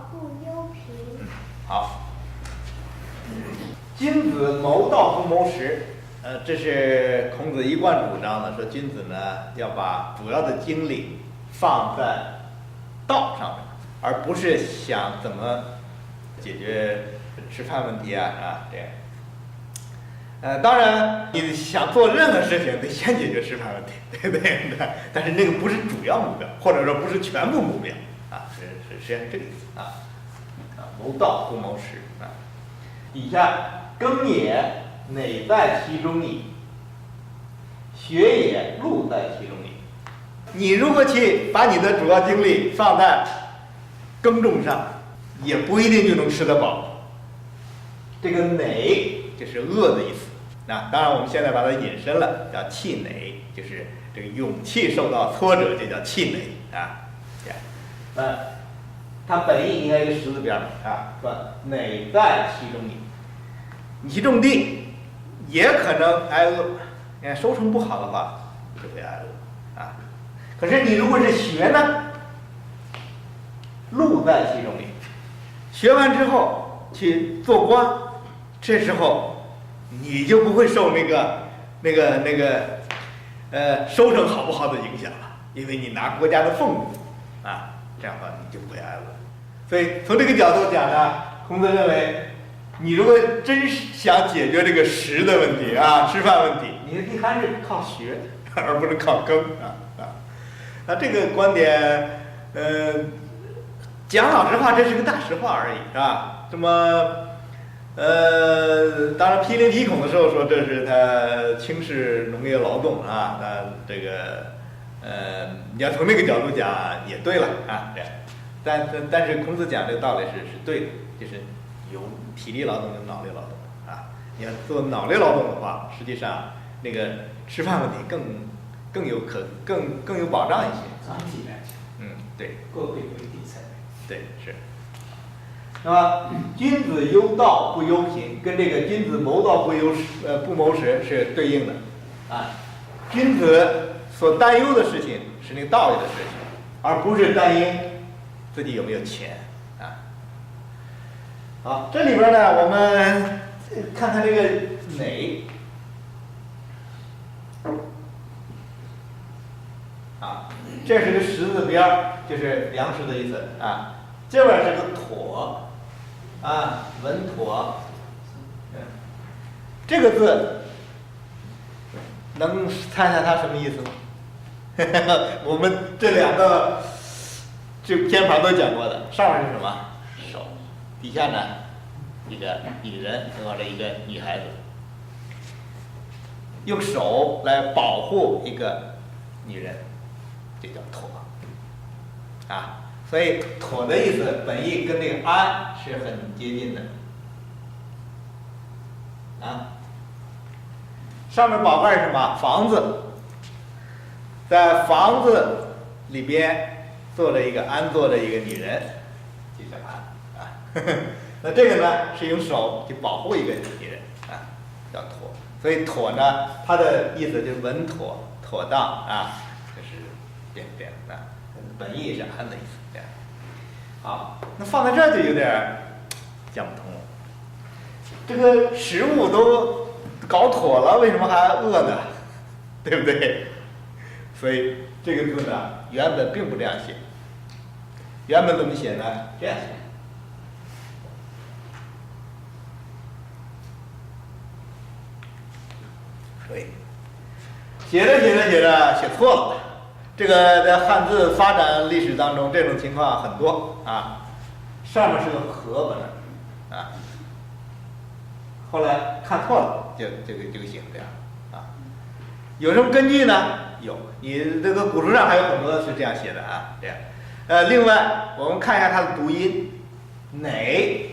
道不忧贫。好。君子谋道不谋食，这是孔子一贯主张的，说君子呢要把主要的精力放在道上面，而不是想怎么解决吃饭问题啊这样。当然你想做任何事情得先解决吃饭问题，对不对？但是那个不是主要目标，或者说不是全部目标啊，是实际上这个意思啊。谋道不谋食啊。底下耕也，馁在其中矣；学也，禄在其中矣。你如果去把你的主要精力放在耕种上，也不一定就能吃得饱。这个馁就是饿的意思。当然我们现在把它引申了，叫气馁，就是这个勇气受到挫折，这叫气馁啊。这样，它本意应该一个十字边啊，说馁在其中矣。你去种地，也可能挨饿，你看收成不好的话，就会挨饿啊。可是你如果是学呢，禄在其中矣。学完之后去做官，这时候你就不会受那个收成好不好的影响了，因为你拿国家的俸禄啊，这样的话你就不会挨饿。所以从这个角度讲呢，孔子认为，你如果真想解决这个食的问题啊，吃饭问题，你还是靠学，而不是靠耕那这个观点，讲老实话，这是个大实话而已，是吧？这么，当然批林批孔的时候说这是他轻视农业劳动啊，那这个，你要从那个角度讲也对了啊，但是孔子讲这个道理是对的，就是有体力劳动跟脑力劳动啊。你要做脑力劳动的话，实际上那个吃饭问题更有保障一些。长期来讲，对，各会为地才对是。那么君子忧道不忧贫，跟这个君子谋道不谋食是对应的啊。君子所担忧的事情是那个道义的事情，而不是担忧自己有没有钱啊。好，这里边呢，我们看看这个馁啊，这是个十字边儿，就是粮食的意思啊。这边是个妥啊，稳妥。这个字能猜猜它什么意思吗？我们这两个这偏旁都讲过的，上面是什么？手，底下呢一个女人或者一个女孩子，用手来保护一个女人，这叫妥啊。所以妥的意思本意跟这个安是很接近的啊。上面宝盖是什么？房子，在房子里边坐着一个安坐着一个女人，就叫安啊。那这个呢是用手去保护一个女人啊，叫妥。所以妥呢，它的意思就是稳妥、妥当啊，就是变啊，本意是安的意思。这样，好，那放在这儿就有点讲不通了。这个食物都搞妥了，为什么还饿呢？对不对？所以这个字呢，原本并不这样写。原本怎么写呢？这样写。对，写着写错了。这个在汉字发展历史当中，这种情况很多啊。上面是个禾本来啊，后来看错了，就写这样啊。有什么根据呢？有，你这个古书上还有很多是这样写的啊，这样。另外我们看一下它的读音，馁。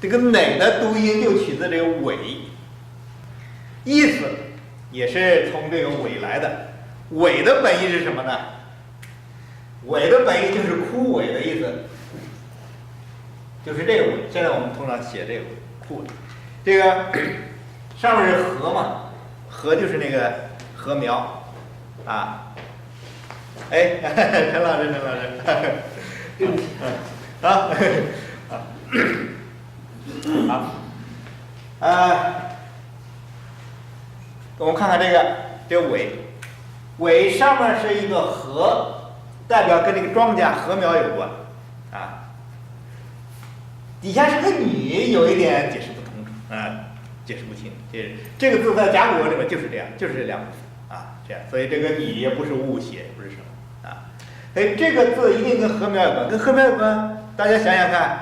这个馁的读音就取自这个尾，意思也是从这个尾来的。尾的本意是什么呢？尾的本意就是枯萎的意思，就是这个尾。现在我们通常写这个枯，这个上面是禾嘛，禾就是那个禾苗啊。哎，陈老师，啊，我们看看这个尾上面是一个禾，代表跟这个庄稼禾苗有关啊。底下是个女，有一点解释不通解释不清。这个字在甲骨文里面就是这样，就是这两个字啊，这样，所以这个女也不是误写，不是什么啊。哎，这个字一定跟禾苗有关，跟禾苗有关，大家想想看，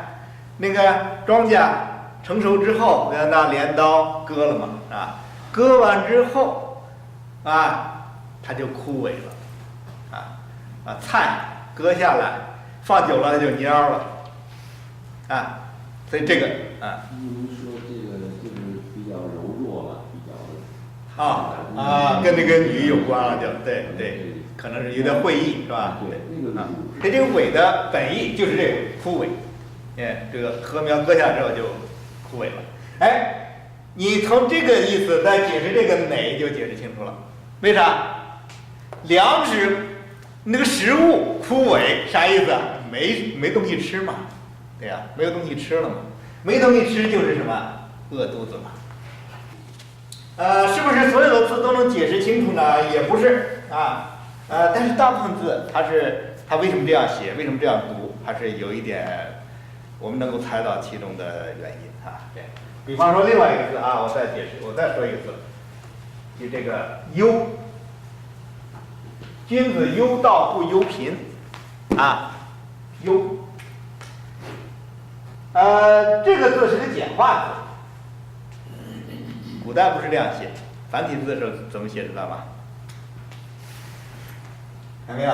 那个庄稼成熟之后，拿镰刀割了嘛啊，割完之后啊，它就枯萎了菜割下来放久了它就蔫了啊，所以这个您说这个就是比较柔弱了，比较跟这个女有关了，就对，可能是有点会意是吧？对，那个它这个尾的本意就是这个枯萎，这个禾苗割下之后就枯萎了。哎，你从这个意思再解释这个馁就解释清楚了，为啥？粮食那个食物枯萎啥意思啊？没东西吃嘛，对呀，没有东西吃了嘛，没东西吃就是什么？饿肚子嘛。是不是所有的字都能解释清楚呢？也不是啊，但是大部分字它为什么这样写，为什么这样读，还是有一点我们能够猜到其中的原因啊。对，比方说另外一个字啊，我再说一个字，就这个忧，君子忧道不忧贫啊，忧。这个字是个简化字。古代不是这样写，繁体字的时候怎么写知道吗？看没有？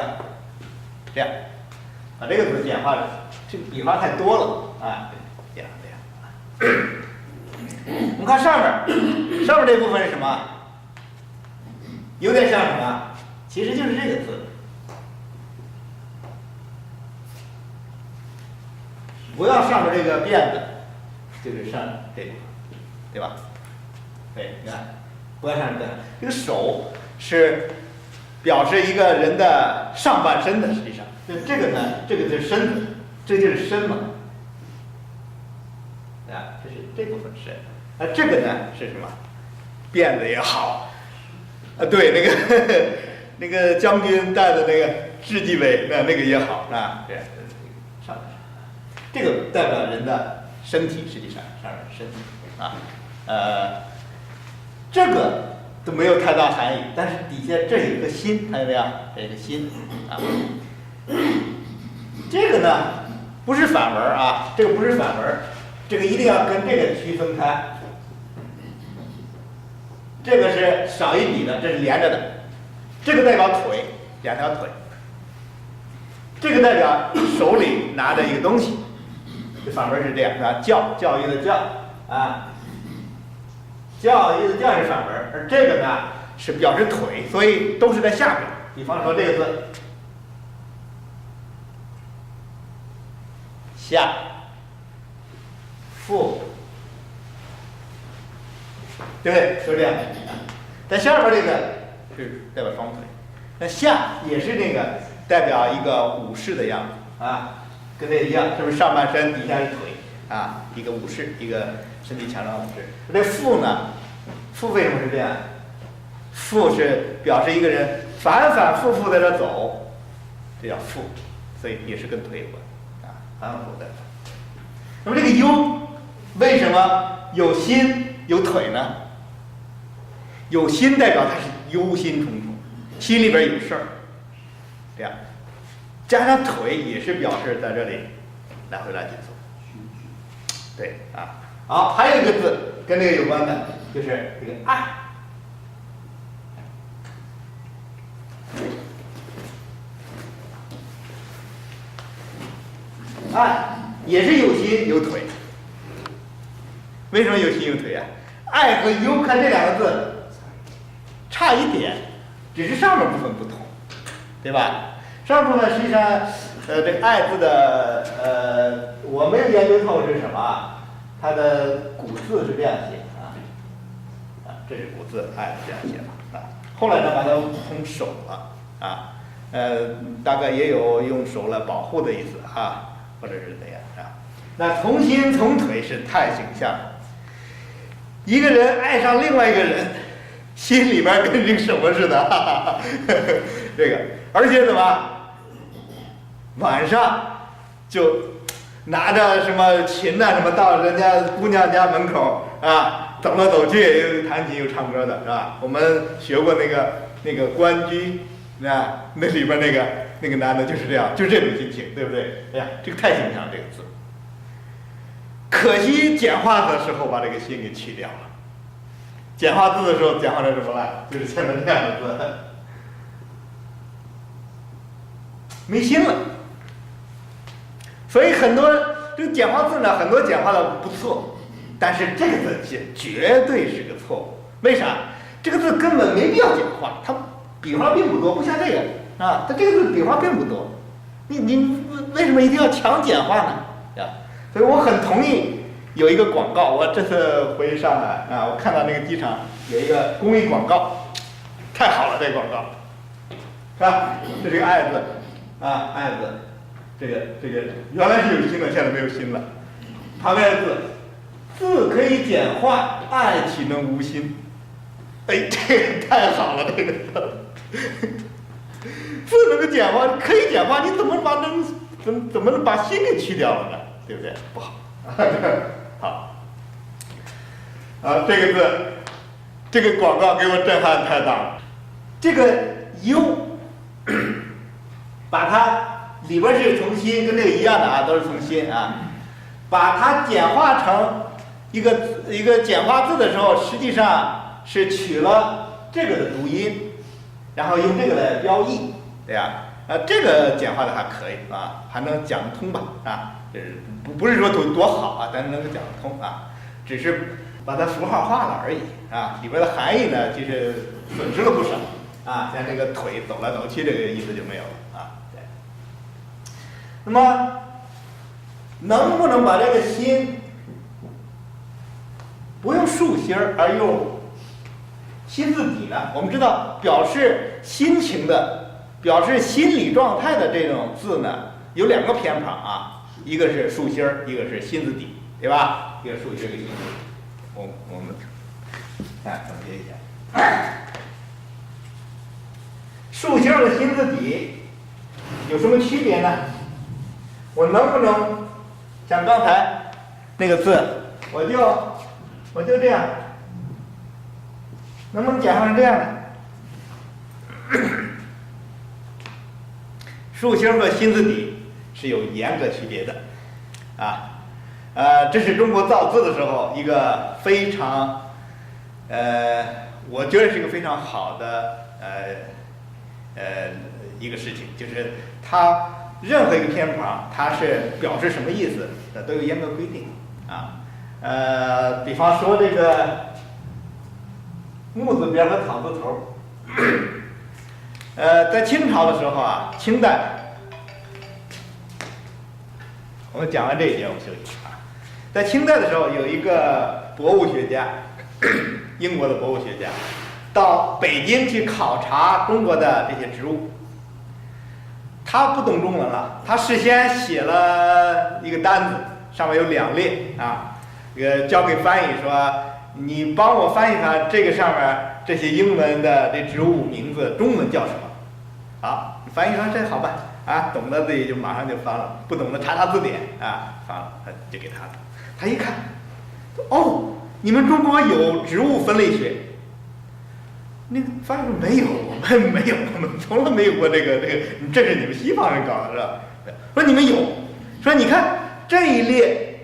这样，把这个字简化了，这个笔画太多了啊，这样。我们看上面这部分是什么？有点像什么？其实就是这个字。不要上面这个辫子，就是上这个，对吧？对，你看，不要上面这个手是表示一个人的上半身的，实际上，这个呢，这个就是身子，这就是身嘛，啊，这是这部分身，这个呢是什么？辫子也好，对，那个将军戴的那个雉鸡尾，那个也好啊，这上半身，这个代表人的身体，实际上上面身体啊，这个都没有太大含义，但是底下这有一个心，看见没有？这有个心啊。这个呢不是反文啊，这个不是反文，这个一定要跟这个区分开。这个是少一笔的，这是连着的，这个代表腿，两条腿。这个代表手里拿着一个东西，这反文是这样啊，教育的教啊。教育的教是反文，而这个呢是表示腿，所以都是在下边。比方说这个字，下，腹，对不对？就这样。在下边这个是代表双腿，那下也是那个代表一个武士的样子啊，跟这一样，是不是上半身底下是腿啊？一个武士，一个身体强壮的武士。这腹呢？腹为什么是这样？腹是表示一个人反反复复在这走，这叫腹，所以也是跟腿有关啊，反反复复在走。那么这个忧为什么有心有腿呢？有心代表他是忧心忡忡，心里边有事儿，这样加上腿也是表示在这里来回来去走。对啊，好，还有一个字跟这个有关的，就是这个爱。爱也是有心有腿。为什么有心有腿啊？爱和忧，看这两个字差一点，只是上面部分不同，对吧？上部分实际上，这个爱字的我没有研究透是什么。它的古字是这样写这是古字，爱是这样写的后来呢，把它通手了大概也有用手来保护的意思或者是怎样啊？那从心从腿是太形象了。一个人爱上另外一个人，心里边跟这个什么似的，哈哈，这个，而且怎么，晚上就拿着什么琴呐、什么到人家姑娘家门口啊，走来走去，又弹琴又唱歌的，是吧？我们学过那个关雎，啊，那里边那个男的就是这样，就这种心情，对不对？哎呀，这个太形象这个字。可惜简化的时候把这个心给去掉了。简化字的时候简化成什么了？就是现在这样的字，没心了。所以很多这个简化字呢，很多简化的不错，但是这个字绝对是个错误。为啥？这个字根本没必要简化，它笔画并不多，不像这个啊，它这个字笔画并不多，你为什么一定要强简化呢？啊，所以我很同意有一个广告，我这次回上海啊，我看到那个机场有一个公益广告，太好了，这个广告，是吧？这是个爱字啊，爱字，这个原来是有心的，现在没有心了。旁边的字可以简化，爱岂能无心？哎，这个太好了，这个字能够简化，可以简化，你怎么能把心给去掉了呢？对不对？不好。好，啊，这个字，这个广告给我震撼太大了。这个忧，把它里边是从心，跟这个一样的啊，都是从心啊，把它简化成一个简化字的时候，实际上是取了这个的读音，然后用这个来标译，对呀，这个简化的还可以啊，还能讲得通吧啊。不是说多好啊，但是能够讲得通啊，只是把它符号化了而已啊。里边的含义呢，其实损失了不少啊。像这个腿走来走去，这个意思就没有了啊。对。那么，能不能把这个心不用竖心儿，而用心字底呢？我们知道，表示心情的、表示心理状态的这种字呢，有两个偏旁啊。一个是竖心儿，一个是心字底，对吧？一个竖心儿，一个心字底。我们看总结一下，竖心儿和心字底有什么区别呢？我能不能像刚才那个字，我就这样，能不能简化成这样呢？竖心儿和心字底是有严格区别的，啊，这是中国造字的时候一个非常，我觉得是一个非常好的一个事情，就是它任何一个偏旁，它是表示什么意思，都有严格规定啊，比方说这个木字边和草字头，在清朝的时候啊，清代。我们讲完这一节，我们休息啊。在清代的时候，有一个博物学家，英国的博物学家，到北京去考察中国的这些植物。他不懂中文了，他事先写了一个单子，上面有2列啊，交给翻译说，你帮我翻译翻这个上面这些英文的这植物名字，中文叫什么？好，翻译说这好办。啊，懂的自己就马上就翻了，不懂的查字典啊，翻了，就给他了。他一看，哦，你们中国有植物分类学？那个翻译说没有，我们没有，我们从来没有过这个，这是你们西方人搞的是吧？说你们有，说你看这一列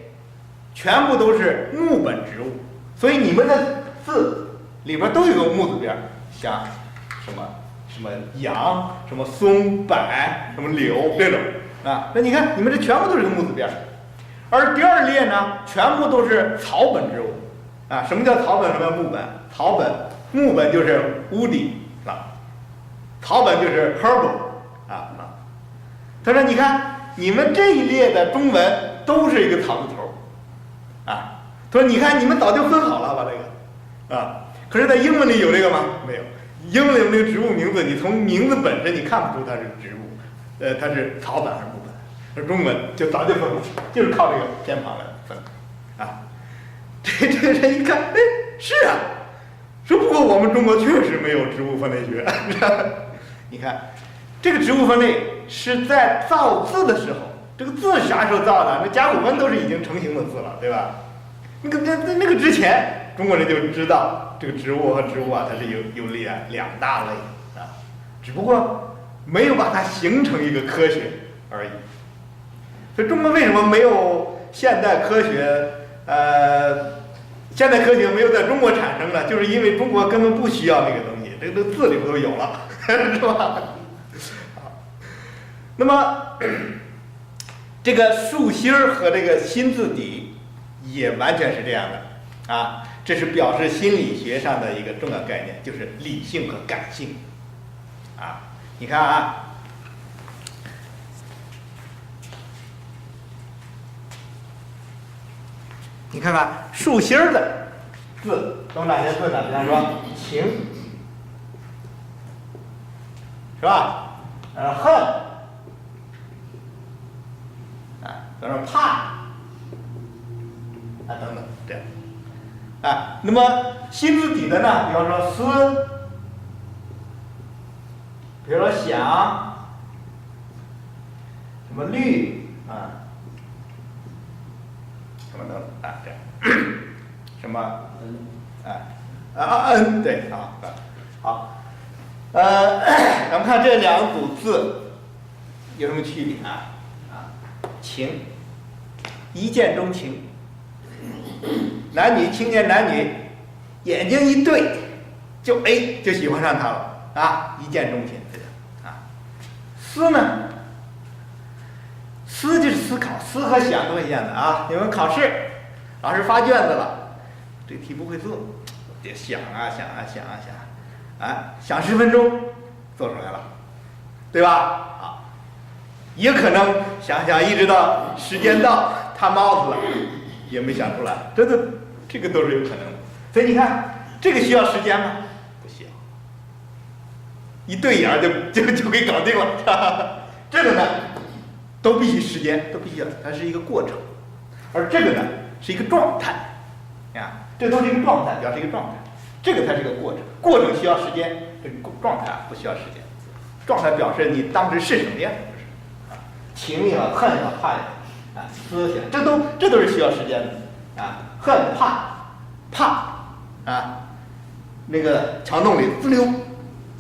全部都是木本植物，所以你们的字里边都有个木字边，像什么杨，什么松柏，什么柳这种啊，那你看你们这全部都是个木字边，而第2列呢，全部都是草本植物啊。什么叫草本？什么叫木本？草本、木本就是 woody 啊，草本就是 herbal 啊。他说你看你们这一列的中文都是一个草字头啊。他说你看你们早就分好了把这个啊，可是在英文里有这个吗？没有。英文那个植物名字，你从名字本身你看不出它是植物，它是草本还是木本。说中文就早就分不出，就是靠这个偏旁来分啊。这个人一看，哎，是啊，说不过我们中国确实没有植物分类学。你看，这个植物分类是在造字的时候，这个字啥时候造的？那甲骨文都是已经成型的字了，对吧？那个之前，中国人就知道这个植物和植物啊，它是有两大类啊，只不过没有把它形成一个科学而已。所以中国为什么没有现代科学？现代科学没有在中国产生呢，就是因为中国根本不需要那个东西，这个字里头都有了，是吧？那么这个竖心儿和这个心字底也完全是这样的啊，这是表示心理学上的一个重要概念，就是理性和感性啊。你看啊。你看看竖心儿的字都哪些字呢？比方说情，是吧？恨，啊，比方说怕，啊等等这样，啊，那么心字底的呢？比方说思，比如说想，什么虑啊。什么等啊这样，什么对啊好，咱们看这两组字有什么区别啊？情，一见钟情，男女青年男女眼睛一对就就喜欢上他了啊，一见钟情这个啊。思呢？思就是思考，思和想都一样的啊。你们考试，老师发卷子了，这题不会做，得想啊想啊想啊想，啊想10分钟做出来了，对吧？啊，也可能想一直到时间到他帽子了，也没想出来，这个都是有可能的。所以你看，这个需要时间吗？不需要，一对眼就给搞定了。这个呢？都必须时间，都必须要，它是一个过程，而这个呢是一个状态，啊，这都是一个状态，表示一个状态，这个才是一个过程，过程需要时间，这个状态不需要时间，状态表示你当时是什么样，啊，情也好，恨也好，怕也好，啊，思想，这都是需要时间的，啊，恨怕，啊，那个墙洞里滋溜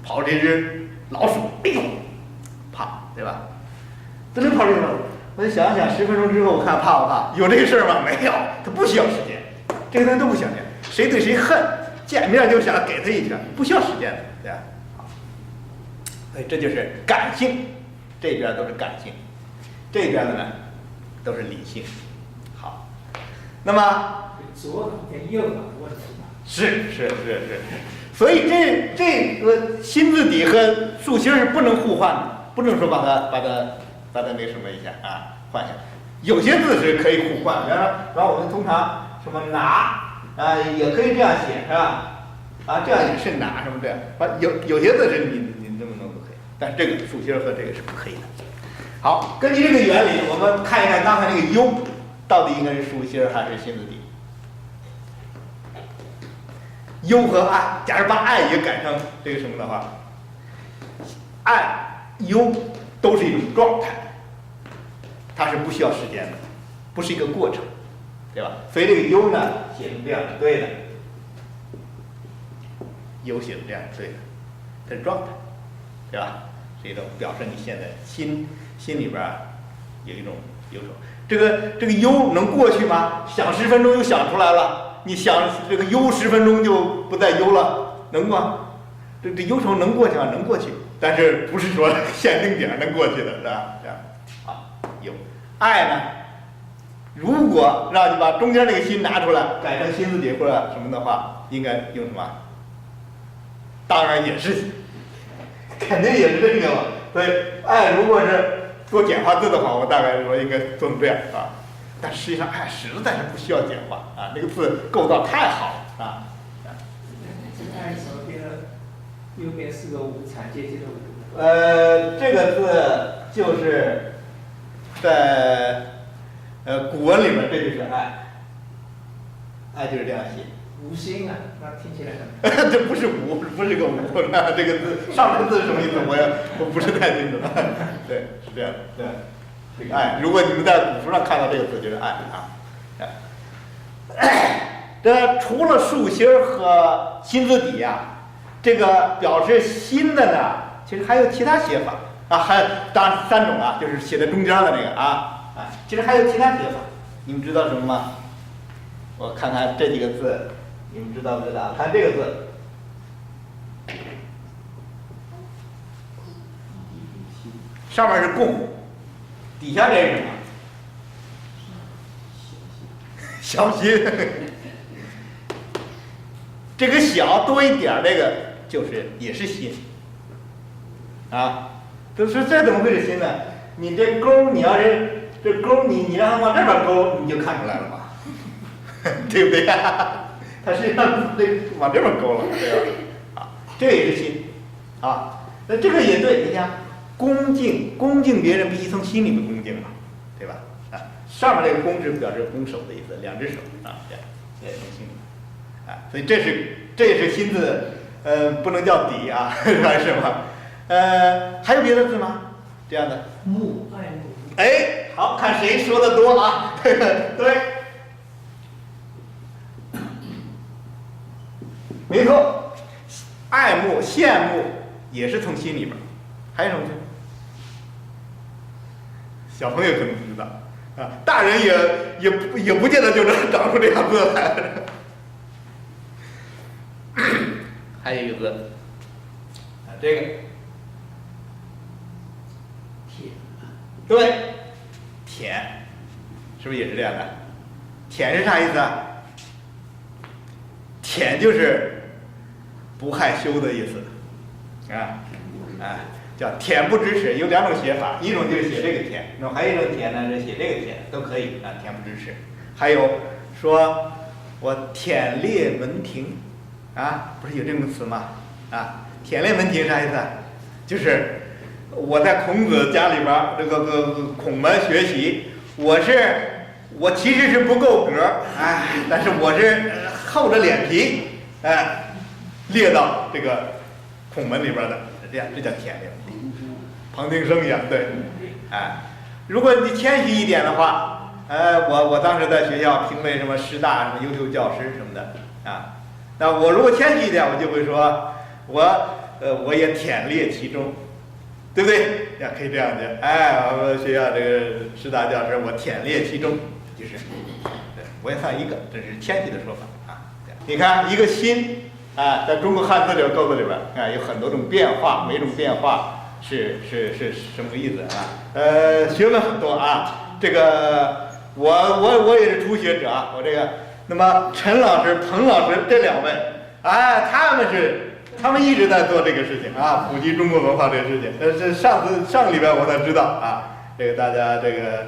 跑这只老鼠，哎呦，怕，对吧？滋溜跑这个，我就想10分钟之后，我看怕不怕？有这个事儿吗？没有，它不需要时间，这个东西都不需要时间。谁对谁恨，见面就想给他一拳，不需要时间的，对吧？所以这就是感性，这边都是感性，这边的呢都是理性。好，那么左脑跟右脑的问题嘛。是，所以这个心字底和竖心是不能互换的，不能说把它那什么一下啊，换一下。有些字是可以互换，比方说，然后我们通常什么拿啊，也可以这样写，是吧？啊，这样也是拿什么这样。有些字是你这么弄都可以，但这个竖心和这个是不可以的。好，根据这个原理，我们看一看刚才那个忧到底应该是竖心还是心字底。忧和爱，假如把爱也改成这个什么的话，爱忧都是一种状态，它是不需要时间的，不是一个过程，对吧？所以这个忧呢写成这样是对的，忧写成这样是对的，它是状态，对吧？是一种表示你现在心里边有一种忧愁。这个忧能过去吗？想10分钟又想出来了，你想这个忧10分钟就不再忧了，能吗？这忧愁能过去吗？能过去，但是不是说限定点能过去的，是吧？这样啊，有爱呢，如果让你把中间那个心拿出来，改成心字底或者什么的话，应该用什么？当然也是，肯定也是这个嘛。所以爱如果是做简化字的话，我大概说应该做成这样啊。但实际上爱实在是不需要简化啊，那个字构造太好了啊。这个爱怎么变了？右边是个无产阶级的无。这个字就是在古文里面这就是爱，爱就是这样写。无心啊，那听起来很。这不是无，不是个无，这个字上面的字是什么意思？我不是太清楚。对，是这样的。对，爱。如果你们在古书上看到这个字，就是爱啊。这除了竖心和心字底呀，这个表示心的呢，其实还有其他写法啊，还当然3种啊，就是写在中间的那个啊，其实还有其他写法，你们知道什么吗？我看看这几个字。你们知道不知道？看这个字，上面是共，底下这是什么？小心。这个小多一点，这个就是也是心。啊，都是这怎么会是心呢？你这勾，你要是这勾，你让它往这边勾，你就看出来了嘛，对不对呀？它实际上往这边勾了，对吧？啊，这个也是心，啊，那这个也对，你看，恭敬别人必须从心里面恭敬嘛，对吧？啊，上面这个恭是表示拱手的意思，两只手啊，这样，也从心里，啊，所以这也是心字，不能叫底啊，还是什么？还有别的字吗？这样的？慕，爱慕。哎，好看谁说的多啊？对。没错，爱慕、羡慕也是从心里边。还有什么字？小朋友可能不知道啊，大人也不见得就能长出这样字来。还有一个字，啊，这个舔，对，舔，是不是也是这样的？舔是啥意思啊？舔就是不害羞的意思，叫恬不知耻，有2种写法，一种就是写这个恬，那还有一种恬呢是写这个恬，都可以啊，恬不知耻。还有说我忝列门庭，啊，不是有这种词吗？啊，忝列门庭啥意思？就是我在孔子家里边这个孔门学习，我其实是不够格，但是我是厚着脸皮，列到这个孔门里边的，这样这叫忝列。庞丁生一样，对，如果你谦虚一点的话，我当时在学校评为什么师大什么优秀教师什么的啊，那我如果谦虚一点，我就会说我也忝列其中，对不对？呀，可以这样讲，我们学校这个师大教师，我忝列其中，就是，对，我也算一个，这是谦虚的说法啊。你看一个心在中国汉字这个构字里边有很多种变化，每种变化是什么意思啊？学问很多啊。这个我也是初学者啊，我这个那么陈老师、彭老师这2位，他们一直在做这个事情啊，普及中国文化这个事情。是上个礼拜我才知道啊，这个大家这个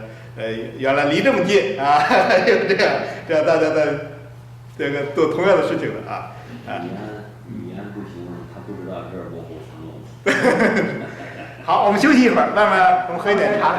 原来离这么近啊，这样大家在这个做同样的事情的啊。语言不行，他不知道这儿落后什么。好，我们休息一会儿，外面我们喝一点茶。